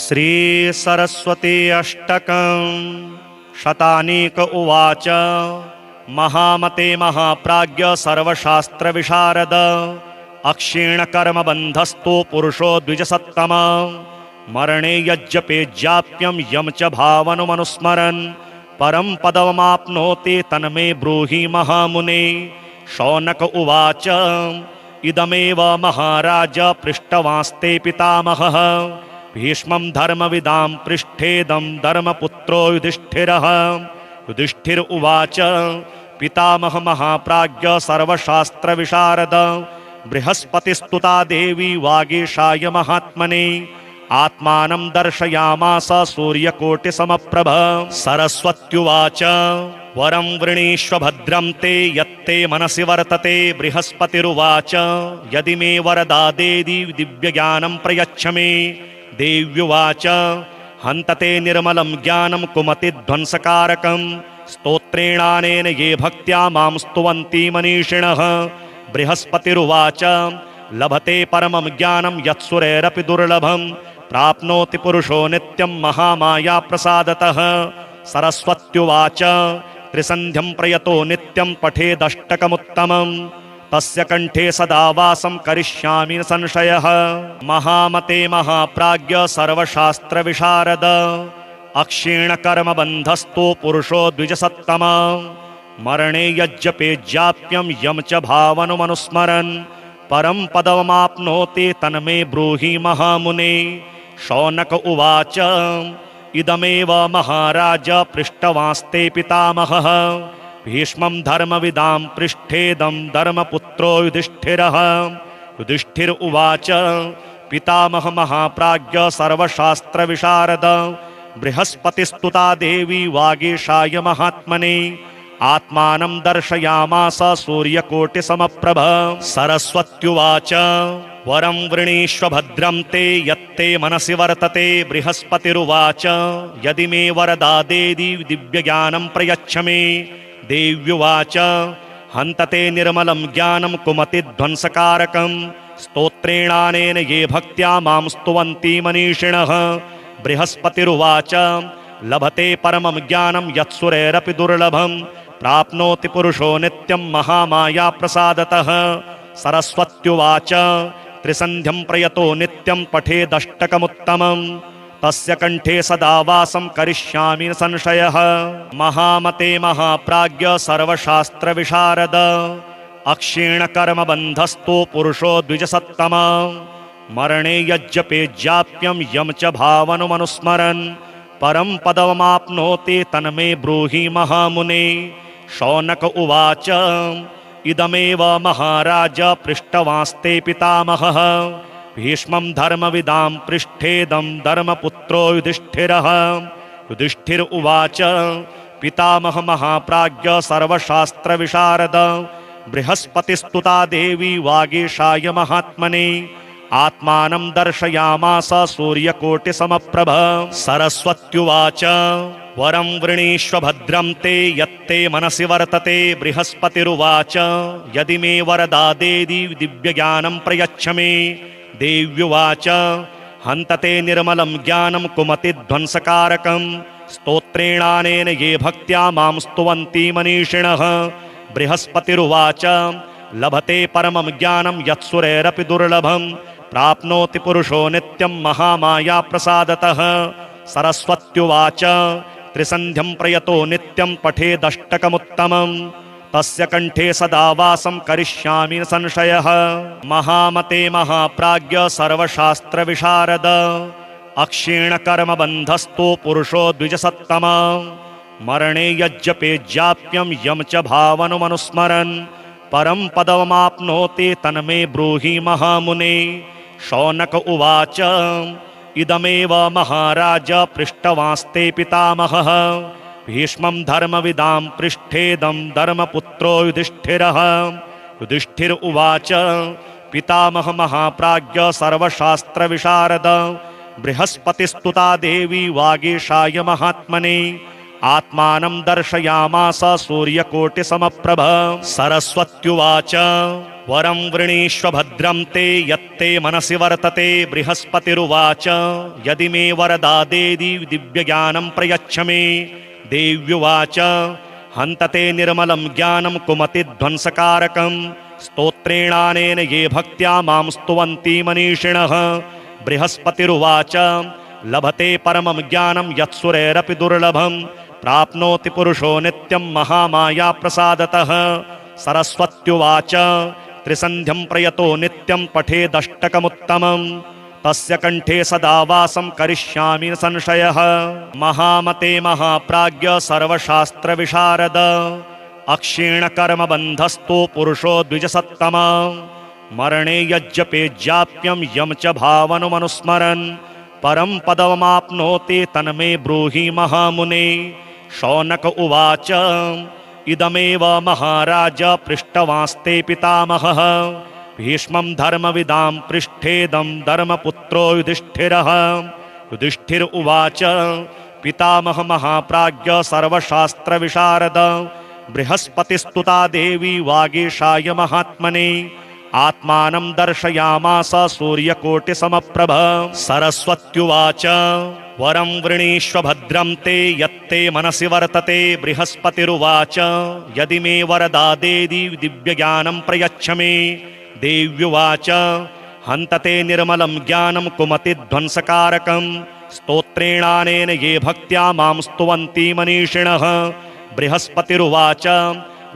श्री सरस्वती अष्टकं शतानीक उवाच। महामते महाप्राज्ञ सर्वशास्त्र विशारद अक्षीण कर्म बंधस्तो पुरुषो द्विजसत्तम मरणे यज्जपेज्जाप्यं यम च भावनुमनुस्मरन् परम पदमाप्नोति तन्मे ब्रूहि महामुने। शौनक उवाच इदमेव महाराज पृष्टवांस्ते पितामहः भीष्मं धर्मविदां पृष्ठेदं धर्मपुत्रो युधिष्ठिरः। युधिष्ठिर उवाच पितामह महाप्राज्ञ सर्वशास्त्र विशारद बृहस्पतिस्तुता देवी वागीशाय महात्मने आत्मानं दर्शयामास सूर्यकोटिसमप्रभ। सरस्वत्युवाच वरं वृणीष्व भद्रं ते यत्ते मनसि वर्तते। बृहस्पतिरुवाच यदि मे वरदादेदि दिव्यज्ञानं प्रयच्छ मे। देव्युवाच हन्तते निर्मलं ज्ञानं कुमतिध्वंसकारकं स्तोत्रेणानेन ये भक्त्या मां स्तुवन्ति मनीषिणः। बृहस्पतिरुवाच लभते परमं ज्ञानं यत्सुरैरपि दुर्लभं प्राप्नोति पुरुषो नित्यं महामाया प्रसादतः। सरस्वत्युवाच त्रिसन्ध्यं प्रयतो नित्यं पठेदष्टकमुत्तमं तस्य कंठे सदा वासं करिष्यामि न संशयः। महामते महाप्राज्ञ सर्वशास्त्र विशारद अक्षीण कर्म बंधस्तो पुरुषो द्विजसत्तम मरणे यज्जपेज्जाप्यं यम च भावनुमनुस्मरन् परम पदमाप्नोति तन्मे ब्रूहि महामुने। शौनक उवाच इदमेव महाराज पृष्टवांस्ते पितामहः भीष्मं धर्मविदां पृष्ठेदं धर्मपुत्रो युधिष्ठिरः। युधिष्ठिर उवाच पितामह महाप्राज्ञ सर्वशास्त्र विशारद बृहस्पतिस्तुता देवी वागीशाय महात्मने आत्मानं दर्शयामास सूर्यकोटिसमप्रभ। सरस्वत्युवाच वरं वृणीष्व भद्रं ते यत्ते मनसि वर्तते। बृहस्पतिरुवाच यदि मे वरदादेदि दिव्यज्ञानं प्रयच्छ मे। देव्युवाच हन्तते निर्मलं ज्ञानं कुमतिध्वंसकारकं स्तोत्रेणानेन ये भक्त्या मां स्तुवन्ति मनीषिणः। बृहस्पतिरुवाच लभते परमं ज्ञानं यत्सुरैरपि दुर्लभं प्राप्नोति पुरुषो नित्यं महामाया प्रसादतः। सरस्वत्युवाच त्रिसन्ध्यं प्रयतो नित्यं पठेदष्टकमुत्तमं तस्य कंठे सदा वासं करिष्यामि न संशयः। महामते महाप्राज्ञ सर्वशास्त्र विशारद अक्षीण कर्म बंधस्तो पुरुषो द्विजसत्तम मरणे यज्जपेज्जाप्यं यम च भावनुमनुस्मरन् परम पदमाप्नोति तन्मे ब्रूहि महामुने। शौनक उवाच इदमेव महाराज पृष्टवांस्ते पितामहः भीष्मं धर्मविदां पृष्ठेदं धर्मपुत्रो युधिष्ठिरः। युधिष्ठिर उवाच पितामह महाप्राज्ञ सर्वशास्त्र विशारद बृहस्पतिस्तुता देवी वागीशाय महात्मने आत्मानं दर्शयामास सूर्यकोटिसमप्रभ। सरस्वत्युवाच वरं वृणीष्व भद्रं ते यत्ते मनसि वर्तते। बृहस्पतिरुवाच यदि मे वरदादेदि दिव्यज्ञानं प्रयच्छ मे। देव्युवाच हन्तते निर्मलं ज्ञानं कुमतिध्वंसकारकं स्तोत्रेणानेन ये भक्त्या मां स्तुवन्ति मनीषिणः। बृहस्पतिरुवाच लभते परमं ज्ञानं यत्सुरैरपि दुर्लभं प्राप्नोति पुरुषो नित्यं महामाया प्रसादतः। सरस्वत्युवाच त्रिसन्ध्यं प्रयतो नित्यं पठेदष्टकमुत्तमं तस्य कंठे सदा वासं करिष्यामि न संशयः। महामते महाप्राज्ञ सर्वशास्त्र विशारद अक्षीण कर्म बंधस्तो पुरुषो द्विजसत्तम मरणे यज्जपेज्जाप्यं यम च भावनुमनुस्मरन् परम पदमाप्नोति तन्मे ब्रूहि महामुने। शौनक उवाच इदमेव महाराज पृष्टवांस्ते पितामहः भीष्मं धर्मविदां पृष्ठेदं धर्मपुत्रो युधिष्ठिरः। युधिष्ठिर उवाच पितामह महाप्राज्ञ सर्वशास्त्र विशारद बृहस्पतिस्तुता देवी वागीशाय महात्मने आत्मानं दर्शयामास सूर्यकोटिसमप्रभ। सरस्वत्युवाच वरं वृणीष्व भद्रं ते यत्ते मनसि वर्तते। बृहस्पतिरुवाच यदि मे वरदादेदि दिव्यज्ञानं प्रयच्छ मे। देव्युवाच हन्तते निर्मलं ज्ञानं कुमतिध्वंसकारकं। स्तोत्रेणानेन ये भक्त्या मां स्तुवन्ति मनीषिणः। बृहस्पतिरुवाच लभते परमं ज्ञानं यत्सुरैरपि दुर्लभं। प्राप्नोति पुरुषो नित्यं महामाया प्रसादतः। सरस्वत्युवाच त्रिसन्ध्यं प्रयतो नित्यं पठेदष्टकमुत्तमं। तस्य कंठे सदा वासं करिष्यामि न संशयः। महामते महाप्राज्ञ सर्वशास्त्र विशारद। अक्षीण कर्म बंधस्तो पुरुषो द्विजसत्तम। मरणे यज्जपेज्याप्यं यम च भावनुमनुस्मरन्। परं पदमाप्नोति तन्मे ब्रूहि महामुने। शौनक उवाच इदमेव महाराज पृष्टवांस्ते पितामहः। भीष्मं धर्मविदां पृष्ठेदं धर्मपुत्रो युधिष्ठिरः। युधिष्ठिर उवाच पितामह महाप्राज्ञ सर्वशास्त्र विशारद। बृहस्पतिस्तुता देवी वागीशाय महात्मने। आत्मानं दर्शयामास सूर्यकोटिसमप्रभ। सरस्वत्युवाच वरं वृणीष्व भद्रं ते यत्ते मनसि वर्तते। बृहस्पतिरुवाच यदि मे वरदादेदि दिव्यज्ञानं प्रयच्छ मे। देव्युवाच हन्तते निर्मलं ज्ञानं कुमतिध्वंसकारकं। स्तोत्रेणानेन ये भक्त्या मां स्तुवन्ति मनीषिणः। बृहस्पतिरुवाच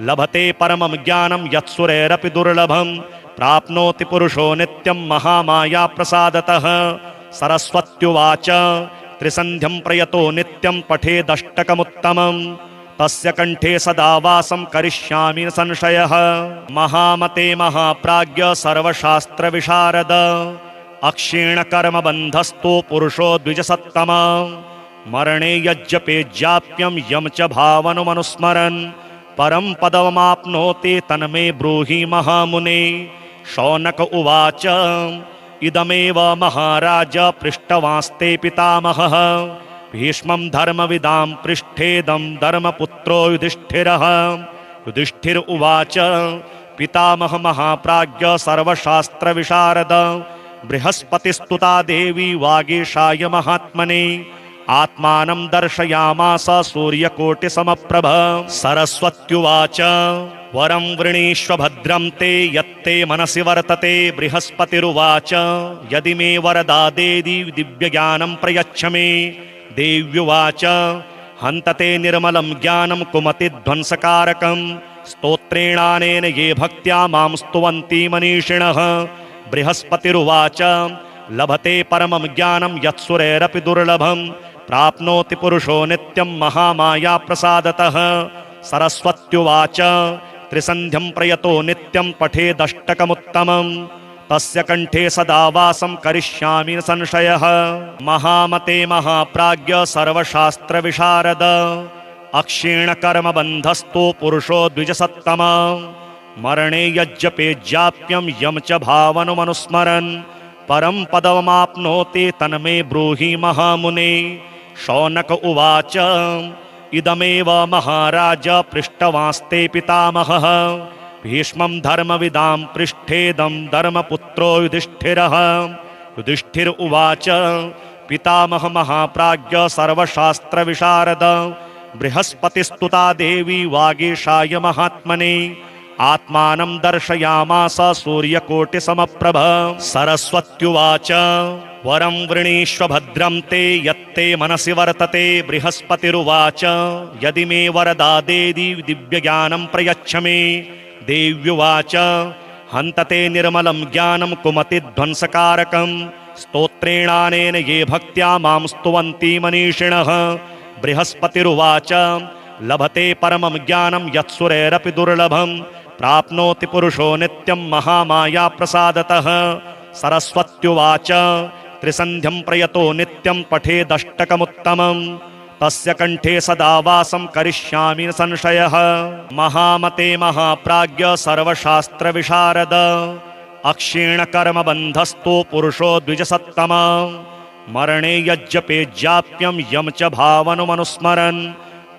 लभते परमं ज्ञानं यत्सुरैरपि दुर्लभं। प्राप्नोति पुरुषो नित्यं महामाया प्रसादतः। सरस्वत्युवाच त्रिसन्ध्यं प्रयतो नित्यं पठेदष्टकमुत्तमं। तस्य कंठे सदा वासं करिष्यामि न संशयः। महामते महाप्राज्ञ सर्वशास्त्र विशारद। अक्षीण कर्म बंधस्तो पुरुषो द्विजसत्तम। मरणे यज्जपेज्याप्यं यम च भावनुमनुस्मरन्। परं पदमाप्नोति तन्मे ब्रूहि महामुने। शौनक उवाच इदमेव महाराज पृष्टवांस्ते पितामहः। भीष्मं धर्मविदां पृष्ठेदं धर्मपुत्रो युधिष्ठिरः। युधिष्ठिर उवाच पितामह महाप्राज्ञ सर्वशास्त्र विशारद। बृहस्पतिस्तुता देवी वागीशाय महात्मने। आत्मानं दर्शयामास सूर्यकोटिसमप्रभ। सरस्वत्युवाच वरं वृणीष्व भद्रं ते यत्ते मनसि वर्तते। बृहस्पतिरुवाच यदि मे वरदादेदि दिव्यज्ञानं प्रयच्छ मे। देव्युवाच हन्तते निर्मलं ज्ञानं कुमतिध्वंसकारकं। स्तोत्रेणानेन ये भक्त्या मां स्तुवन्ति मनीषिणः। बृहस्पतिरुवाच लभते परमं ज्ञानं यत्सुरैरपि दुर्लभं। प्राप्नोति पुरुषो नित्यं महामाया प्रसादतः। सरस्वत्युवाच त्रिसन्ध्यं प्रयतो नित्यं पठेदष्टकमुत्तमं। तस्य कंठे सदा वासं करिष्यामि न संशयः। महामते महाप्राज्ञ सर्वशास्त्र विशारद। अक्षीण कर्म बंधस्तो पुरुषो द्विजसत्तम। मरणे यज्जपेज्याप्यं यम च भावनुमनुस्मरन्। परं पदमाप्नोति तन्मे ब्रूहि महामुने। शौनक उवाच इदमेव महाराज पृष्टवांस्ते पितामहः। भीष्मं धर्मविदां पृष्ठेदं धर्मपुत्रो युधिष्ठिरः। युधिष्ठिर उवाच पितामह महाप्राज्ञ सर्वशास्त्र विशारद। बृहस्पतिस्तुता देवी वागीशाय महात्मने। आत्मानं दर्शयामास सूर्यकोटिसमप्रभ। सरस्वत्युवाच वरं वृणीष्व भद्रं ते यत्ते मनसि वर्तते। बृहस्पतिरुवाच यदि मे वरदादेदि दिव्यज्ञानं प्रयच्छ मे। देव्युवाच हन्तते निर्मलं ज्ञानं कुमतिध्वंसकारकं। स्तोत्रेणानेन ये भक्त्या मां स्तुवन्ति मनीषिणः। बृहस्पतिरुवाच लभते परमं ज्ञानं यत्सुरैरपि दुर्लभं। प्राप्नोति पुरुषो नित्यं महामाया प्रसादतः। सरस्वत्युवाच त्रिसन्ध्यं प्रयतो नित्यं पठेदष्टकमुत्तमं। तस्य कंठे सदा वासं करिष्यामि न संशयः। महामते महाप्राज्ञ सर्वशास्त्र विशारद। अक्षीण कर्म बंधस्तो पुरुषो द्विजसत्तम। मरणे यज्जपेज्याप्यं यम च भावनुमनुस्मरन्।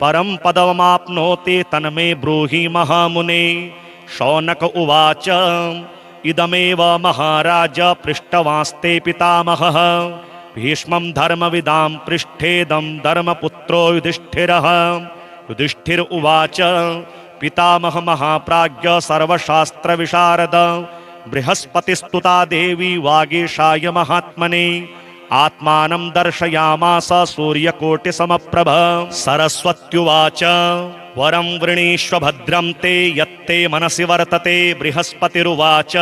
परं पदमाप्नोति तन्मे ब्रूहि महामुने। शौनक उवाच इदमेव महाराज पृष्टवांस्ते पितामहः भीष्मं धर्मविदां पृष्ठेदं धर्मपुत्रो युधिष्ठिरः। युधिष्ठिर उवाच पितामह महाप्राज्ञ सर्वशास्त्रविशारद बृहस्पतिस्तुता देवी वागीशाय महात्मने आत्मानं दर्शयामास सूर्यकोटिसमप्रभ। सरस्वत्युवाच वरं वृणीष्व भद्रं ते यत्ते मनसि वर्तते। बृहस्पतिरुवाच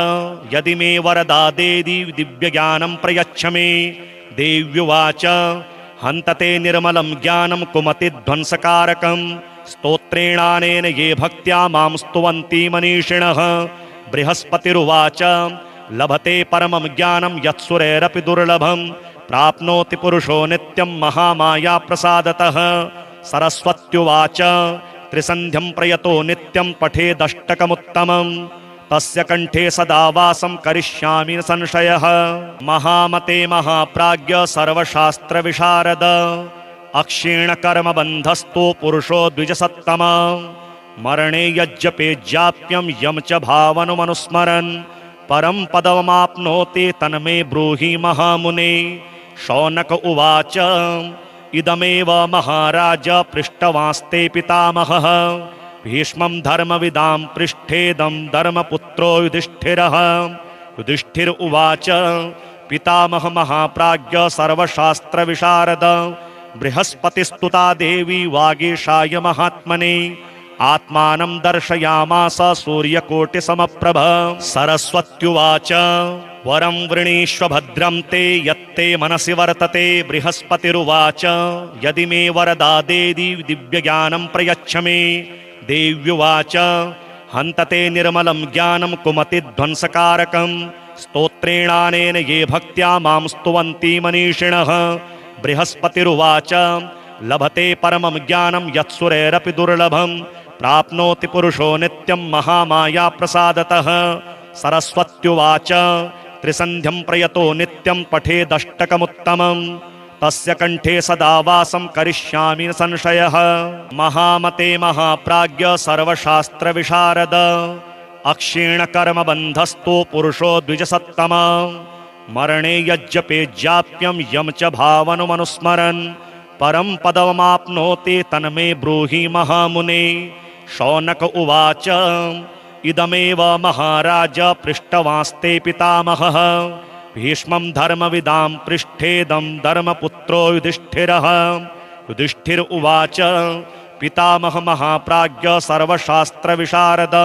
यदि मे वरदादेदि दिव्यज्ञानं प्रयच्छ मे। देव्युवाच हन्तते निर्मलं ज्ञानं कुमतिध्वंसकारकं स्तोत्रेणानेन ये भक्त्या मां स्तुवन्ति मनीषिणः। बृहस्पतिरुवाच लभते परमं ज्ञानं यत्सुरैरपि दुर्लभं प्राप्नोति पुरुषो नित्यं महामाया प्रसादतः। सरस्वत्युवाच त्रिसन्ध्यं प्रयतो नित्यं पठेदष्टकमुत्तमं तस्य कंठे सदा वासं करिष्यामि न संशयः। महामते महाप्राज्ञ सर्वशास्त्रविशारद अक्षीणकर्मबन्धस्थो पुरुषो द्विजसत्तम। मरणे यज्जपेज्जाप्यं यं च भावनुमनुस्मरन् परं पदमाप्नोति तन्मे ब्रूहि महामुने। शौनक उवाच इदमेव महाराज पृष्टवांस्ते पितामहः भीष्मं धर्मविदां पृष्ठेदं धर्मपुत्रो युधिष्ठिरः। युधिष्ठिर उवाच पितामह महाप्राज्ञ सर्वशास्त्रविशारद बृहस्पतिस्तुता देवी वागीशाय महात्मने आत्मानं दर्शयामास सूर्यकोटिसमप्रभ। सरस्वत्युवाच वरं वृणीष्व भद्रं ते यत्ते मनसि वर्तते। बृहस्पतिरुवाच यदि मे वरदादेदि दिव्यज्ञानं प्रयच्छ मे। देव्युवाच हन्तते निर्मलं ज्ञानं कुमतिध्वंसकारकं स्तोत्रेणानेन ये भक्त्या मां स्तुवन्ति मनीषिणः। बृहस्पतिरुवाच लभते परमं ज्ञानं यत्सुरैरपि दुर्लभं प्राप्नोति पुरुषो नित्यं महामाया प्रसादतः। सरस्वत्युवाच त्रिसन्ध्यं प्रयतो नित्यं पठेदष्टकमुत्तमं तस्य कंठे सदा वासं करिष्यामि न संशयः। महामते महाप्राज्ञ सर्वशास्त्रविशारद अक्षीणकर्मबन्धस्थो पुरुषो द्विजसत्तम। मरणे यज्जपेज्जाप्यं यं च भावनुमनुस्मरन् परं पदमाप्नोति तन्मे ब्रूहि महामुने। शौनक उवाच इदमेव महाराज पृष्टवांस्ते पितामहः भीष्मं धर्मविदां पृष्ठेदं धर्मपुत्रो युधिष्ठिरः। युधिष्ठिर उवाच पितामह महाप्राज्ञ सर्वशास्त्रविशारद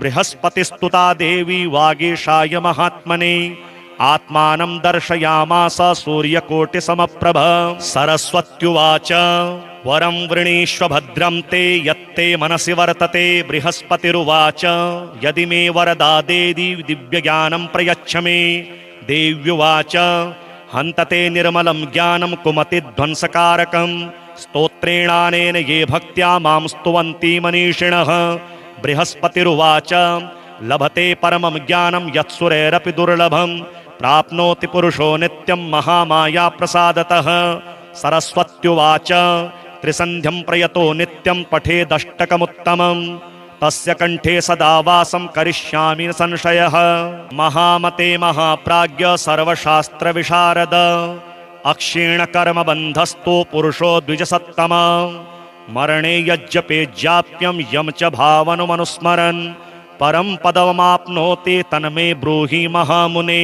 बृहस्पतिस्तुता देवी वागीशाय महात्मने आत्मानं दर्शयामास सूर्यकोटिसमप्रभ। सरस्वत्युवाच वरं वृणीष्व भद्रं ते यत्ते मनसि वर्तते। बृहस्पतिरुवाच यदि मे वरदादेदि दिव्यज्ञानं प्रयच्छ मे। देव्युवाच हन्तते निर्मलं ज्ञानं कुमतिध्वंसकारकं स्तोत्रेणानेन ये भक्त्या मां स्तुवन्ति मनीषिणः। बृहस्पतिरुवाच लभते परमं ज्ञानं यत्सुरैरपि दुर्लभं प्राप्नोति पुरुषो नित्यं महामाया प्रसादतः। सरस्वत्युवाच त्रिसन्ध्यं प्रयतो नित्यं पठेदष्टकमुत्तमं तस्य कंठे सदा वासं करिष्यामि न संशयः। महामते महाप्राज्ञ सर्वशास्त्रविशारद अक्षीणकर्मबन्धस्थो पुरुषो द्विजसत्तम। मरणे यज्जपेज्जाप्यं यं च भावनुमनुस्मरन् परं पदमाप्नोति तन्मे ब्रूहि महामुने।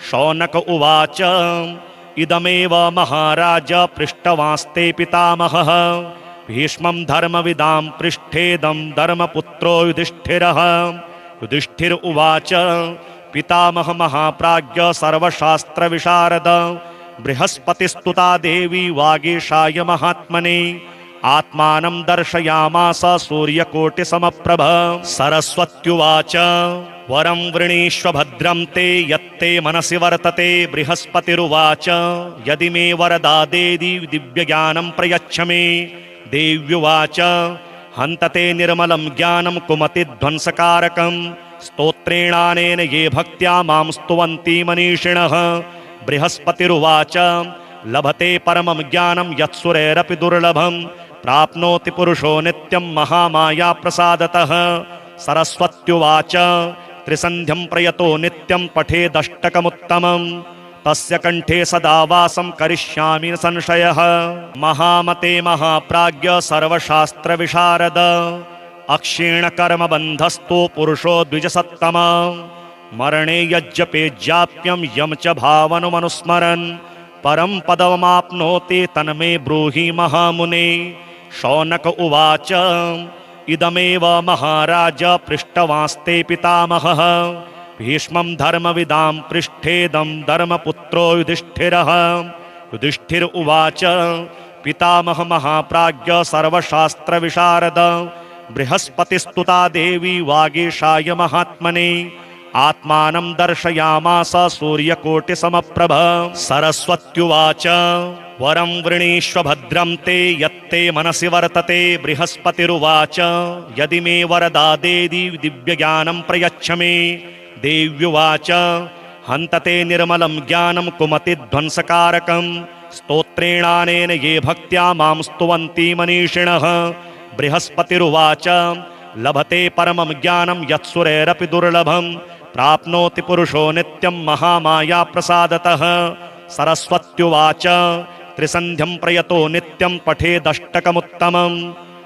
शौनक उवाच इदमेव महाराज पृष्टवांस्ते पितामहः भीष्मं धर्मविदां पृष्ठेदं धर्मपुत्रो युधिष्ठिरः। युधिष्ठिर उवाच पितामह महाप्राज्ञ सर्वशास्त्रविशारद बृहस्पतिस्तुता देवी वागीशाय महात्मने आत्मानं दर्शयामास सूर्यकोटिसमप्रभ। सरस्वत्युवाच वरं वृणीष्व भद्रं ते यत्ते मनसि वर्तते। बृहस्पतिरुवाच यदि मे वरदादेदि दिव्यज्ञानं प्रयच्छ मे। देव्युवाच हन्तते निर्मलं ज्ञानं कुमतिध्वंसकारकं स्तोत्रेणानेन ये भक्त्या मां स्तुवन्ति मनीषिणः। बृहस्पतिरुवाच लभते परमं ज्ञानं यत्सुरैरपि दुर्लभं प्राप्नोति पुरुषो नित्यं महामाया प्रसादतः। सरस्वत्युवाच त्रिसन्ध्यं प्रयतो नित्यं पठेदष्टकमुत्तमम् तस्य कंठे सदा वासं करिष्यामि न संशयः। महामते महाप्राज्ञ सर्वशास्त्र विशारद अक्षीण कर्म बंधस्तो पुरुषो द्विजसत्तम मरणे यज्जपेज्जाप्यं यम च भावनुमनुस्मरन् परम पदमाप्नोति तन्मे ब्रूहि महामुने। शौनक उवाच इदमेव महाराज पृष्टवांस्ते पितामहः भीष्मं धर्मविदां पृष्ठेदं धर्मपुत्रो युधिष्ठिरः। युधिष्ठिर उवाच पितामह महाप्राज्ञ सर्वशास्त्र विशारद बृहस्पतिस्तुता देवी वागीशाय महात्मने आत्मानं दर्शयामास सूर्यकोटिसमप्रभ। सरस्वत्युवाच वरं वृणीष्व भद्रं ते यत्ते मनसि वर्तते। बृहस्पतिरुवाच यदि मे वरदा देवी दिव्यज्ञानं प्रयच्छ मे। देव्युवाच हन्तते निर्मलं ज्ञानं कुमतिध्वंसकारकं स्तोत्रेणानेन ये भक्त्या मां स्तुवन्ति मनीषिणः। बृहस्पतिरुवाच लभते परमं ज्ञानं यत्सुरैरपि दुर्लभं प्राप्नोति पुरुषो नित्यं महामाया प्रसादतः। सरस्वत्युवाच त्रिसन्ध्यं प्रयतो नित्यं पठेदष्टकमुत्तमम्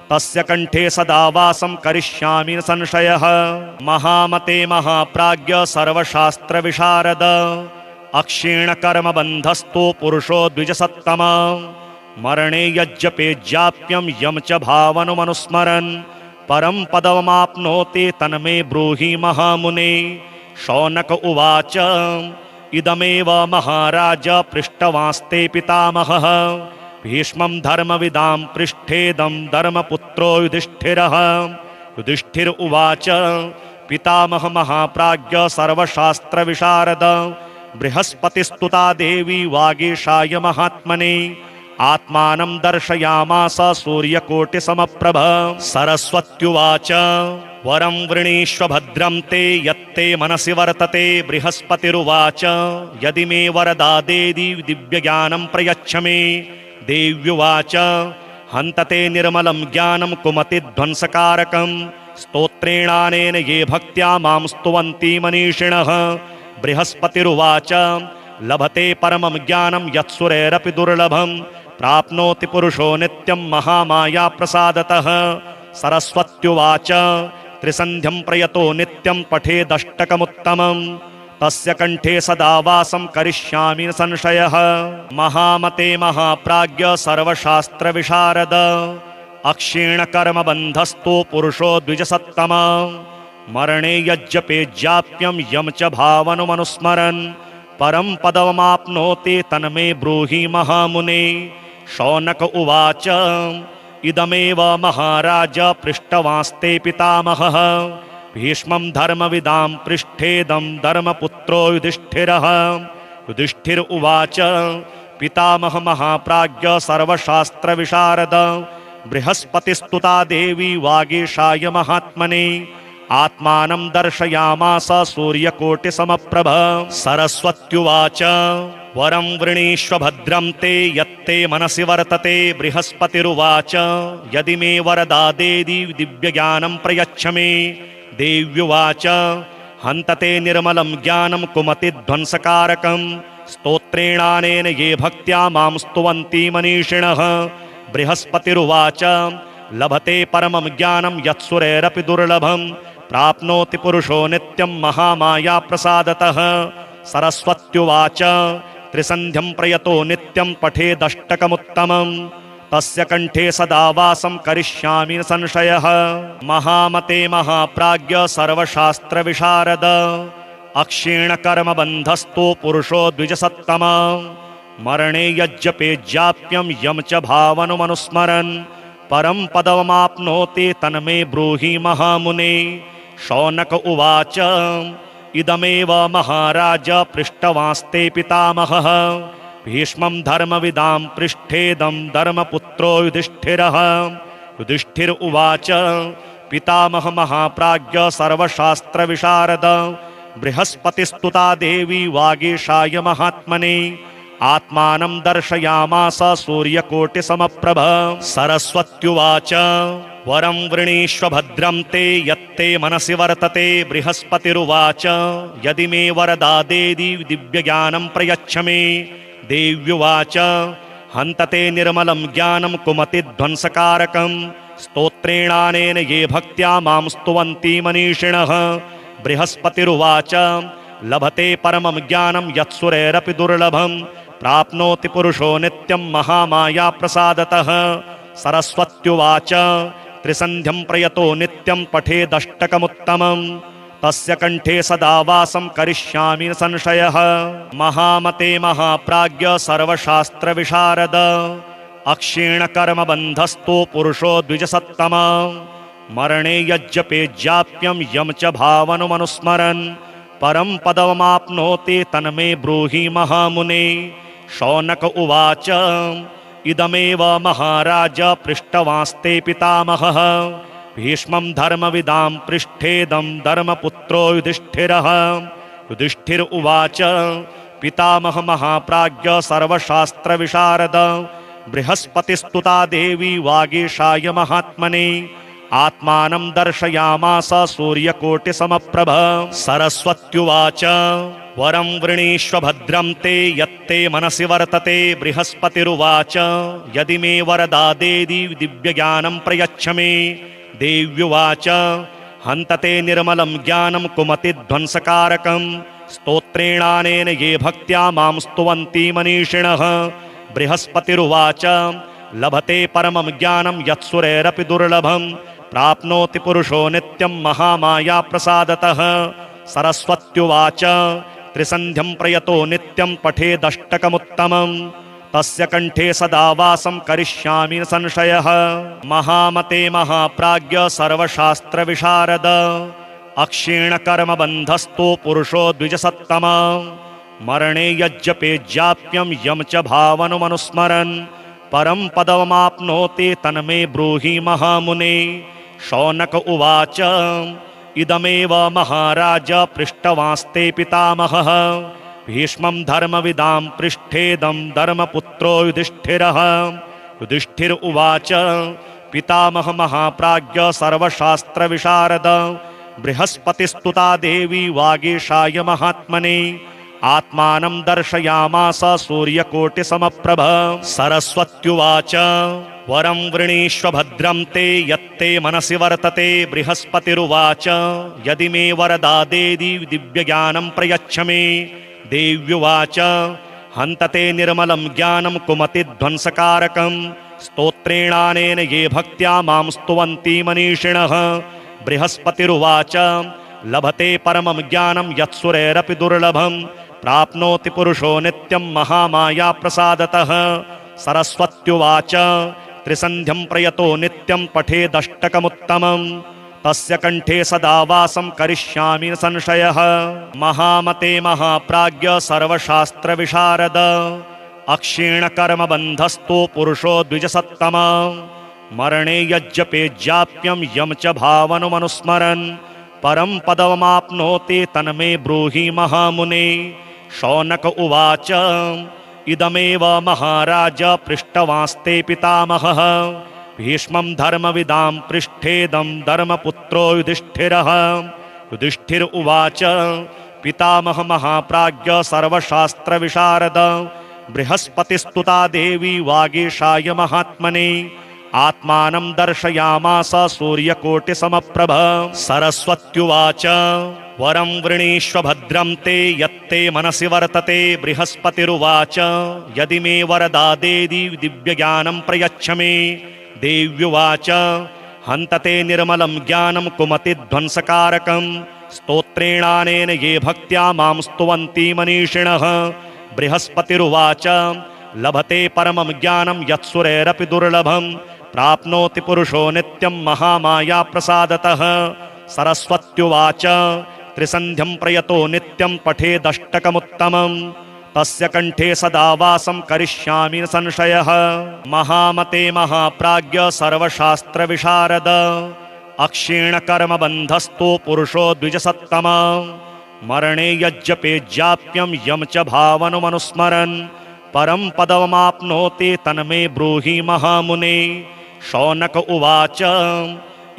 तस्य कंठे सदा वासं करिष्यामि न संशयः। महामते महाप्राज्ञ सर्वशास्त्र विशारद अक्षीण कर्म बंधस्तो पुरुषो द्विजसत्तम मरणे यज्जपेज्जाप्यं यम च भावनुमनुस्मरन् परम पदमाप्नोति तन्मे ब्रूहि महामुने। शौनक उवाच इदमेव महाराज पृष्टवांस्ते पितामहः भीष्मं धर्मविदां पृष्ठेदं धर्मपुत्रो युधिष्ठिरः। युधिष्ठिर उवाच पितामह महाप्राज्ञ सर्वशास्त्र विशारद बृहस्पतिस्तुता देवी वागीशाय महात्मने आत्मानं दर्शयामास सूर्यकोटिसमप्रभ। सरस्वत्युवाच वरं वृणीष्व भद्रं ते यत्ते मनसि वर्तते। बृहस्पतिरुवाच यदि मे वरदा देवी दिव्यज्ञानं प्रयच्छ मे। देव्युवाच हन्तते निर्मलं ज्ञानं कुमतिध्वंसकारकं स्तोत्रेणानेन ये भक्त्या मां स्तुवन्ति मनीषिणः। बृहस्पतिरुवाच लभते परमं ज्ञानं यत्सुरैरपि दुर्लभं प्राप्नोति पुरुषो नित्यं महामाया प्रसादतः। सरस्वत्युवाच त्रिसन्ध्यं प्रयतो नित्यं पठेदष्टकमुत्तमम् तस्य कंठे सदा वासं करिष्यामि न संशयः। महामते महाप्राज्ञ सर्वशास्त्र विशारद अक्षीण कर्म बंधस्तो पुरुषो द्विजसत्तम मरणे यज्जपेज्जाप्यं यम च भावनुमनुस्मरन् परम पदमाप्नोति तन्मे ब्रूहि महामुने। शौनक उवाच इदमेव महाराज पृष्टवांस्ते पितामहः भीष्मं धर्मविदां पृष्ठेदं धर्मपुत्रो युधिष्ठिरः। युधिष्ठिर उवाच पितामह महाप्राज्ञ सर्वशास्त्र विशारद बृहस्पतिस्तुता देवी वागीशाय महात्मने आत्मानं दर्शयामास सूर्यकोटिसमप्रभ। सरस्वत्युवाच वरं वृणीष्व भद्रं ते यत्ते मनसि वर्तते। बृहस्पतिरुवाच यदि मे वरदा देवी दिव्यज्ञानं प्रयच्छ मे। देव्युवाच हन्तते निर्मलं ज्ञानं कुमतिध्वंसकारकं स्तोत्रेणानेन ये भक्त्या मां स्तुवन्ति मनीषिणः। बृहस्पतिरुवाच लभते परमं ज्ञानं यत्सुरैरपि दुर्लभं प्राप्नोति पुरुषो नित्यं महामाया प्रसादतः। सरस्वत्युवाच त्रिसन्ध्यं प्रयतो नित्यं पठेदष्टकमुत्तमम् तस्य कंठे सदा वासं करिष्यामि न संशयः। महामते महाप्राज्ञ सर्वशास्त्र विशारद अक्षीण कर्म बंधस्तो पुरुषो द्विजसत्तम मरणे यज्जपेज्जाप्यं यम च भावनुमनुस्मरन् परम पदमाप्नोति तन्मे ब्रूहि महामुने। शौनक उवाच इदमेव महाराज पृष्टवांस्ते पितामहः भीष्मं धर्मविदां पृष्ठेदं धर्मपुत्रो युधिष्ठिरः। युधिष्ठिर उवाच पितामह महाप्राज्ञ सर्वशास्त्र विशारद बृहस्पतिस्तुता देवी वागीशाय महात्मने आत्मानं दर्शयामास सूर्यकोटिसमप्रभ। सरस्वत्युवाच वरं वृणीष्व भद्रं ते यत्ते मनसि वर्तते। बृहस्पतिरुवाच यदि मे वरदादेदि दिव्यज्ञानं प्रयच्छ मे। देव्युवाच हन्तते निर्मलं ज्ञानं कुमतिध्वंसकारकं। स्तोत्रेणानेन ये भक्त्या मां स्तुवन्ति मनीषिणः। बृहस्पतिरुवाच लभते परमं ज्ञानं यत्सुरैरपि दुर्लभं। प्राप्नोति पुरुषो नित्यं महामाया प्रसादतः। सरस्वत्युवाच त्रिसन्ध्यं प्रयतो नित्यं पठेदष्टकमुत्तमं। तस्य कंठे सदा वासं करिष्यामि न संशयः। महामते महाप्राज्ञ सर्वशास्त्र विशारद। अक्षीण कर्म बंधस्तो पुरुषो द्विजसत्तम। मरणे यज्जपेज्याप्यं यम च भावनुमनुस्मरन्। परं पदमाप्नोति तन्मे ब्रूहि महामुने। शौनक उवाच इदमेव महाराज पृष्टवांस्ते पितामहः। भीष्मं धर्मविदां पृष्ठेदं धर्मपुत्रो युधिष्ठिरः। युधिष्ठिर उवाच पितामह महाप्राज्ञ सर्वशास्त्र विशारद। बृहस्पतिस्तुता देवी वागीशाय महात्मने। आत्मानं दर्शयामास सूर्यकोटिसमप्रभ। सरस्वत्युवाच वरं वृणीष्व भद्रं ते यत्ते मनसि वर्तते। बृहस्पतिरुवाच यदि मे वरदादेदि दिव्यज्ञानं प्रयच्छ मे। देव्युवाच हन्तते निर्मलं ज्ञानं कुमतिध्वंसकारकं। स्तोत्रेणानेन ये भक्त्या मां स्तुवन्ति मनीषिणः। बृहस्पतिरुवाच लभते परमं ज्ञानं यत्सुरैरपि दुर्लभं। प्राप्नोति पुरुषो नित्यं महामाया प्रसादतः। सरस्वत्युवाच त्रिसन्ध्यं प्रयतो नित्यं पठेदष्टकमुत्तमं। तस्य कंठे सदा वासं करिष्यामि न संशयः। महामते महाप्राज्ञ सर्वशास्त्र विशारद। अक्षीण कर्म बंधस्तो पुरुषो द्विजसत्तम। मरणे यज्जपेज्याप्यं यम च भावनुमनुस्मरन्। परं पदमाप्नोति तन्मे ब्रूहि महामुने। शौनक उवाच इदमेव महाराज पृष्टवांस्ते पितामहः। भीष्मं धर्मविदां पृष्ठेदं धर्मपुत्रो युधिष्ठिरः। युधिष्ठिर उवाच पितामह महाप्राज्ञ सर्वशास्त्र विशारद। बृहस्पतिस्तुता देवी वागीशाय महात्मने। आत्मानं दर्शयामास सूर्यकोटिसमप्रभ। सरस्वत्युवाच वरं वृणीष्व भद्रं ते यत्ते मनसि वर्तते। बृहस्पतिरुवाच यदि मे वरदादेदि दिव्यज्ञानं प्रयच्छ मे। देव्युवाच हन्तते निर्मलं ज्ञानं कुमतिध्वंसकारकं। स्तोत्रेणानेन ये भक्त्या मां स्तुवन्ति मनीषिणः। बृहस्पतिरुवाच लभते परमं ज्ञानं यत्सुरैरपि दुर्लभं। प्राप्नोति पुरुषो नित्यं महामाया प्रसादतः। सरस्वत्युवाच त्रिसन्ध्यं प्रयतो नित्यं पठेदष्टकमुत्तमं। तस्य कंठे सदा वासं करिष्यामि न संशयः। महामते महाप्राज्ञ सर्वशास्त्र विशारद। अक्षीण कर्म बंधस्तो पुरुषो द्विजसत्तम। मरणे यज्जपेज्याप्यं यम च भावनुमनुस्मरन्। परं पदमाप्नोति तन्मे ब्रूहि महामुने। शौनक उवाच इदमेव महाराज पृष्टवांस्ते पितामहः। भीष्मं धर्मविदां पृष्ठेदं धर्मपुत्रो युधिष्ठिरः। युधिष्ठिर उवाच पितामह महाप्राज्ञ सर्वशास्त्र विशारद। बृहस्पतिस्तुता देवी वागीशाय महात्मने। आत्मानं दर्शयामास सूर्यकोटिसमप्रभ। सरस्वत्युवाच वरं वृणीष्व भद्रं ते यत्ते मनसि वर्तते। बृहस्पतिरुवाच यदि मे वरदादेदि दिव्यज्ञानं प्रयच्छ मे। देव्युवाच हन्तते निर्मलं ज्ञानं कुमतिध्वंसकारकं। स्तोत्रेणानेन ये भक्त्या मां स्तुवन्ति मनीषिणः। बृहस्पतिरुवाच लभते परमं ज्ञानं यत्सुरैरपि दुर्लभं। प्राप्नोति पुरुषो नित्यं महामाया प्रसादतः। सरस्वत्युवाच त्रिसन्ध्यं प्रयतो नित्यं पठेदष्टकमुत्तमं। तस्य कंठे सदा वासं करिष्यामि न संशयः। महामते महाप्राज्ञ सर्वशास्त्र विशारद। अक्षीण कर्म बंधस्तो पुरुषो द्विजसत्तम। मरणे यज्जपेज्याप्यं यम च भावनुमनुस्मरन्। परं पदमाप्नोति तन्मे ब्रूहि महामुने। शौनक उवाच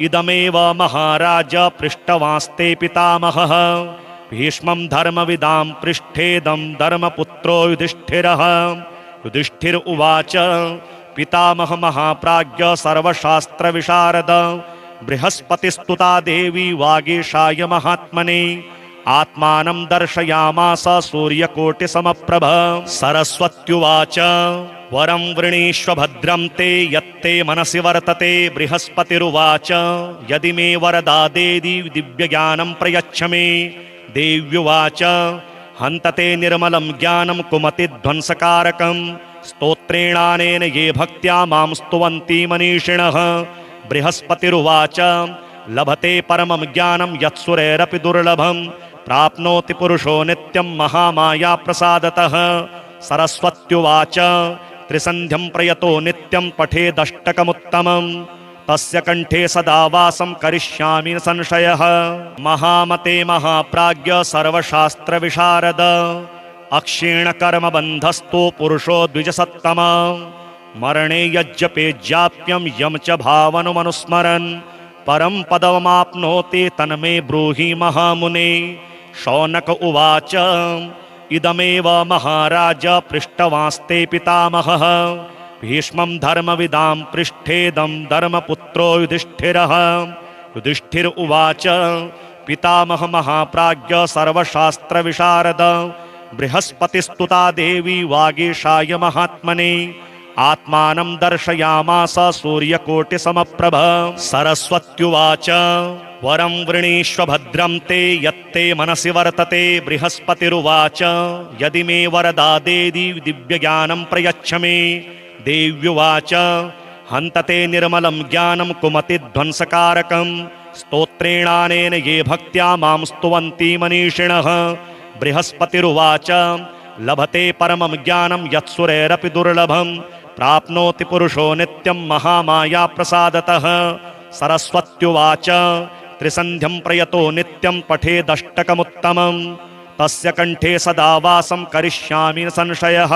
इदमेव महाराज पृष्टवांस्ते पितामहः भीष्मं धर्मविदां पृष्ठेदं धर्मपुत्रो युधिष्ठिरः। युधिष्ठिर उवाच पितामह महाप्राज्ञ सर्वशास्त्र विशारद बृहस्पतिस्तुता देवी वागीशाय महात्मने। आत्मानं दर्शयामास सूर्यकोटिसमप्रभ। सरस्वत्युवाच वरं वृणीष्व भद्रं ते यत्ते मनसि वर्तते। बृहस्पतिरुवाच यदि मे वरदा देवी दिव्यज्ञानं प्रयच्छ मे। देव्युवाच हन्तते निर्मलं ज्ञानं कुमतिध्वंसकारकं स्तोत्रेणानेन ये भक्त्या मां स्तुवन्ति मनीषिणः। बृहस्पतिरुवाच लभते परमं ज्ञानं यत्सुरैरपि दुर्लभं प्राप्नोति पुरुषो नित्यं महामाया प्रसादतः। सरस्वत्युवाच त्रिसन्ध्यं प्रयतो नित्यं पठेदष्टकमुत्तमं तस्य कण्ठे सदा वासं करिष्यामि न संशयः। महामते महाप्राज्ञ सर्वशास्त्रविशारद अक्षीणकर्मबन्धस्थो पुरुषो द्विजसत्तम। मरणे यज्जपेज्जाप्यं यं च भावनुमनुस्मरन् परं पदमाप्नोति तन्मे ब्रूहि महामुने। शौनक उवाच इदमेव महाराज पृष्टवांस्ते पितामहः भीष्मं धर्मविदां पृष्ठेदं धर्मपुत्रो युधिष्ठिरः। युधिष्ठिर उवाच पितामह महाप्राज्ञ सर्वशास्त्र विशारद बृहस्पतिस्तुता देवी वागीशाय महात्मने। आत्मानं दर्शयामास सूर्यकोटिसमप्रभ। सरस्वत्युवाच वरं वृणीष्व भद्रं ते यत्ते मनसि वर्तते। बृहस्पतिरुवाच यदि मे वरदा देवी दिव्यज्ञानं प्रयच्छ मे। देव्युवाच हन्तते निर्मलं ज्ञानं कुमतिध्वंसकारकं स्तोत्रेणानेन ये भक्त्या मां स्तुवन्ति मनीषिणः। बृहस्पतिरुवाच लभते परमं ज्ञानं यत्सुरैरपि दुर्लभं प्राप्नोति पुरुषो नित्यं महामाया प्रसादतः। सरस्वत्युवाच त्रिसन्ध्यं प्रयतो नित्यं पठेदष्टकमुत्तमं तस्य कण्ठे सदा वासं करिष्यामि न संशयः।